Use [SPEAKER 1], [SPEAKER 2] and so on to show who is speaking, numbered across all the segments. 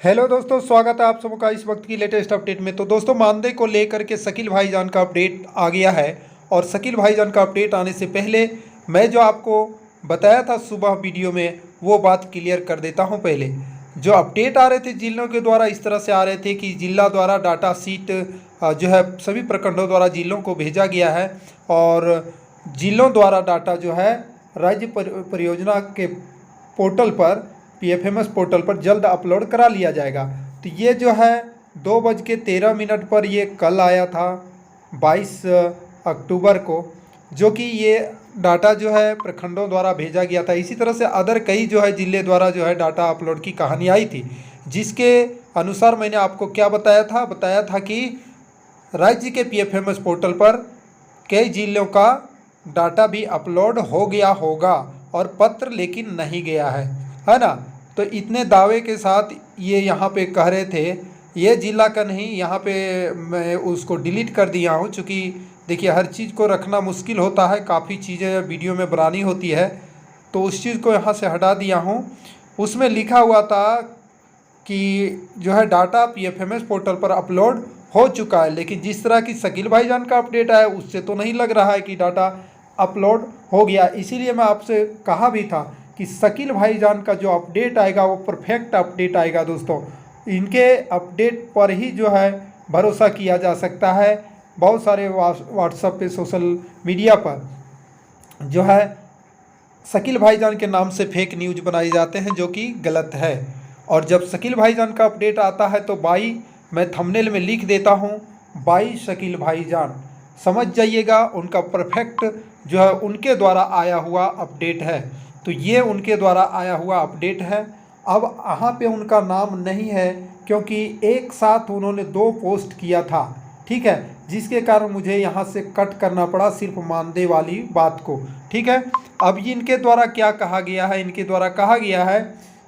[SPEAKER 1] Hello दोस्तों, स्वागत है आप सबका इस वक्त की लेटेस्ट अपडेट में। तो दोस्तों, मानदेय को लेकर के शकील भाईजान का अपडेट आ गया है। और शकील भाईजान का अपडेट आने से पहले मैं जो आपको बताया था सुबह वीडियो में, वो बात क्लियर कर देता हूं। पहले जो अपडेट आ रहे थे जिलों के द्वारा, इस तरह से आ रहे थे कि जिला द्वारा डाटा सीट जो है सभी प्रखंडों द्वारा जिलों को भेजा गया है और जिलों द्वारा डाटा जो है राज्य परियोजना के पोर्टल पर, पीएफएमएस पोर्टल पर जल्द अपलोड करा लिया जाएगा। तो ये जो है 2:13 पर ये कल आया था 22 अक्टूबर को, जो कि ये डाटा जो है प्रखंडों द्वारा भेजा गया था। इसी तरह से अदर कई जो है जिले द्वारा जो है डाटा अपलोड की कहानी आई थी, जिसके अनुसार मैंने आपको क्या बताया था कि राज्य के पीएफएमएस पोर्टल पर कई जिलों का डाटा भी अपलोड हो गया होगा और पत्र लेकिन नहीं गया है ना। तो इतने दावे के साथ ये यहाँ पे कह रहे थे, ये जिला का नहीं, यहाँ पे मैं उसको डिलीट कर दिया हूँ, चूँकि देखिए हर चीज़ को रखना मुश्किल होता है, काफ़ी चीज़ें वीडियो में बनानी होती है, तो उस चीज़ को यहाँ से हटा दिया हूँ। उसमें लिखा हुआ था कि जो है डाटा पीएफएमएस पोर्टल पर अपलोड हो चुका है, लेकिन जिस तरह की शकील भाईजान का अपडेट आया उससे तो नहीं लग रहा है कि डाटा अपलोड हो गया। इसीलिए मैं आपसे कहा भी था कि शकील भाईजान का जो अपडेट आएगा वो परफेक्ट अपडेट आएगा। दोस्तों, इनके अपडेट पर ही जो है भरोसा किया जा सकता है। बहुत सारे व्हाट्सएप पे, सोशल मीडिया पर जो है शकील भाईजान के नाम से फेक न्यूज़ बनाए जाते हैं, जो कि गलत है। और जब शकील भाईजान का अपडेट आता है तो मैं थंबनेल में लिख देता हूँ, शकील भाईजान, समझ जाइएगा उनका परफेक्ट जो है उनके द्वारा आया हुआ अपडेट है। तो ये उनके द्वारा आया हुआ अपडेट है। अब यहाँ पे उनका नाम नहीं है, क्योंकि एक साथ उन्होंने 2 पोस्ट किया था, ठीक है, जिसके कारण मुझे यहाँ से कट करना पड़ा सिर्फ मानदेय वाली बात को, ठीक है। अब इनके द्वारा क्या कहा गया है, इनके द्वारा कहा गया है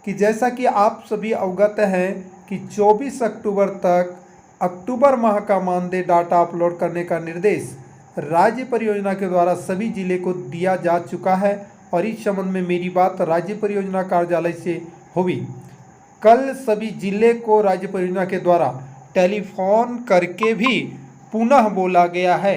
[SPEAKER 1] कि जैसा कि आप सभी अवगत हैं कि 24 अक्टूबर तक अक्टूबर माह का मानदेय डाटा अपलोड करने का निर्देश राज्य परियोजना के द्वारा सभी जिले को दिया जा चुका है और इस संबंध में मेरी बात राज्य परियोजना कार्यालय से हुई। कल सभी जिले को राज्य परियोजना के द्वारा टेलीफोन करके भी पुनः बोला गया है।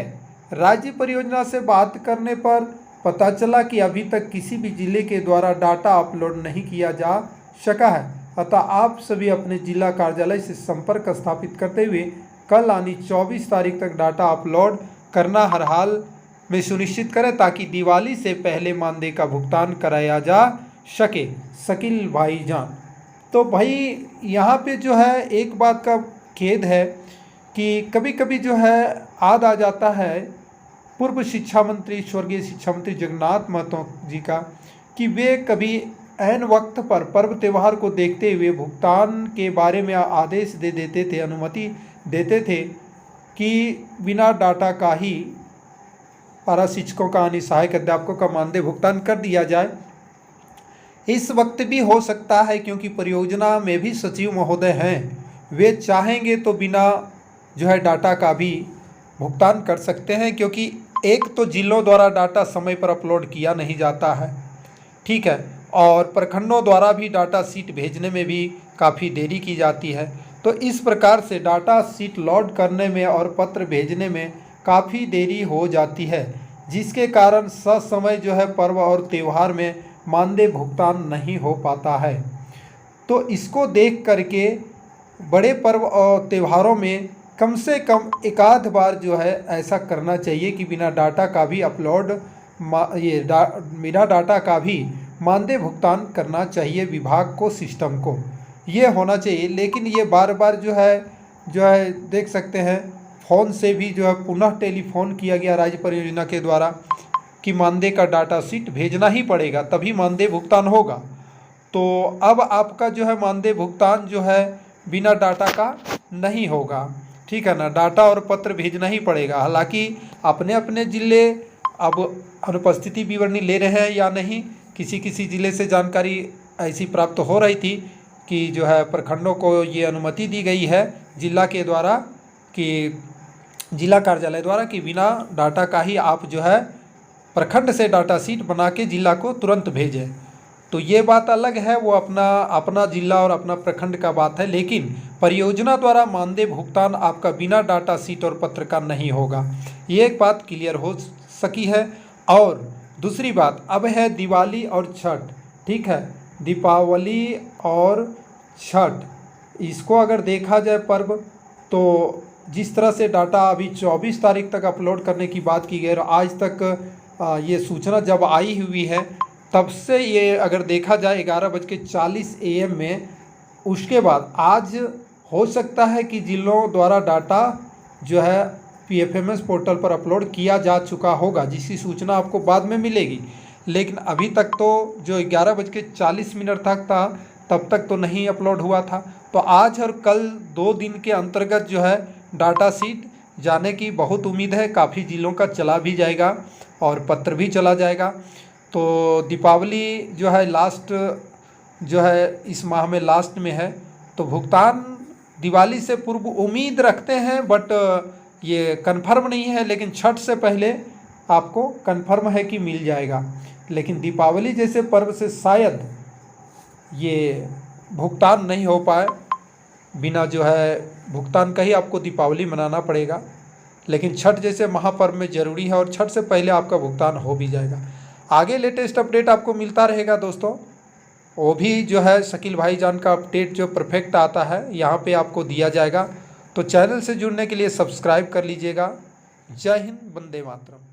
[SPEAKER 1] राज्य परियोजना से बात करने पर पता चला कि अभी तक किसी भी जिले के द्वारा डाटा अपलोड नहीं किया जा सका है, अतः आप सभी अपने जिला कार्यालय से संपर्क स्थापित करते हुए कल यानी 24 तारीख तक डाटा अपलोड करना हर हाल में सुनिश्चित करें, ताकि दिवाली से पहले मानदेय का भुगतान कराया जा सके। शकील भाईजान। तो भाई यहाँ पे जो है एक बात का खेद है कि कभी कभी जो है याद आ जाता है पूर्व शिक्षा मंत्री, स्वर्गीय शिक्षा मंत्री जगन्नाथ महतो जी का, कि वे कभी ऐन वक्त पर पर्व त्यौहार को देखते हुए भुगतान के बारे में आदेश दे देते थे, अनुमति देते थे कि बिना डाटा का ही पारा शिक्षकों का यानी सहायक अध्यापकों का मानदेय भुगतान कर दिया जाए। इस वक्त भी हो सकता है, क्योंकि परियोजना में भी सचिव महोदय हैं, वे चाहेंगे तो बिना जो है डाटा का भी भुगतान कर सकते हैं, क्योंकि एक तो जिलों द्वारा डाटा समय पर अपलोड किया नहीं जाता है, ठीक है, और प्रखंडों द्वारा भी डाटा सीट भेजने में भी काफ़ी देरी की जाती है। तो इस प्रकार से डाटा सीट लोड करने में और पत्र भेजने में काफ़ी देरी हो जाती है, जिसके कारण ससमय जो है पर्व और त्यौहार में मानदेय भुगतान नहीं हो पाता है। तो इसको देख करके बड़े पर्व और त्योहारों में कम से कम एक आध बार जो है ऐसा करना चाहिए कि बिना डाटा का भी अपलोड बिना डाटा का भी मानदेय भुगतान करना चाहिए विभाग को, सिस्टम को, ये होना चाहिए। लेकिन ये बार बार जो है देख सकते हैं फ़ोन से भी जो है पुनः टेलीफोन किया गया राज्य परियोजना के द्वारा कि मानदेय का डाटा सीट भेजना ही पड़ेगा, तभी मानदेय भुगतान होगा। तो अब आपका जो है मानदेय भुगतान जो है बिना डाटा का नहीं होगा, ठीक है ना, डाटा और पत्र भेजना ही पड़ेगा। हालांकि अपने अपने ज़िले अब अनुपस्थिति विवरणी ले रहे हैं या नहीं, किसी किसी ज़िले से जानकारी ऐसी प्राप्त हो रही थी कि जो है प्रखंडों को ये अनुमति दी गई है जिला के द्वारा, कि जिला कार्यालय द्वारा, कि बिना डाटा का ही आप जो है प्रखंड से डाटा सीट बना के जिला को तुरंत भेजें। तो ये बात अलग है, वो अपना अपना जिला और अपना प्रखंड का बात है, लेकिन परियोजना द्वारा मानदेय भुगतान आपका बिना डाटा शीट और पत्र का नहीं होगा। ये एक बात क्लियर हो सकी है। और दूसरी बात अब है दिवाली और छठ। ठीक है, दीपावली और छठ, इसको अगर देखा जाए पर्व, तो जिस तरह से डाटा अभी 24 तारीख तक अपलोड करने की बात की गई और आज तक ये सूचना जब आई हुई है तब से ये अगर देखा जाए 11:40 AM में, उसके बाद आज हो सकता है कि जिलों द्वारा डाटा जो है PFMS पोर्टल पर अपलोड किया जा चुका होगा, जिसकी सूचना आपको बाद में मिलेगी। लेकिन अभी तक तो जो 11:40 तक था तब तक तो नहीं अपलोड हुआ था। तो आज और कल 2 दिन के अंतर्गत जो है डाटा शीट जाने की बहुत उम्मीद है। काफ़ी ज़िलों का चला भी जाएगा और पत्र भी चला जाएगा। तो दीपावली जो है लास्ट जो है इस माह में लास्ट में है, तो भुगतान दिवाली से पूर्व उम्मीद रखते हैं, बट ये कंफर्म नहीं है। लेकिन छठ से पहले आपको कंफर्म है कि मिल जाएगा। लेकिन दीपावली जैसे पर्व से शायद ये भुगतान नहीं हो पाए, बिना जो है भुगतान का ही आपको दीपावली मनाना पड़ेगा। लेकिन छठ जैसे महापर्व में ज़रूरी है और छठ से पहले आपका भुगतान हो भी जाएगा। आगे लेटेस्ट अपडेट आपको मिलता रहेगा दोस्तों। वो भी जो है शकील भाईजान का अपडेट जो परफेक्ट आता है यहाँ पे आपको दिया जाएगा। तो चैनल से जुड़ने के लिए सब्सक्राइब कर लीजिएगा। जय हिंद, वंदे मातरम।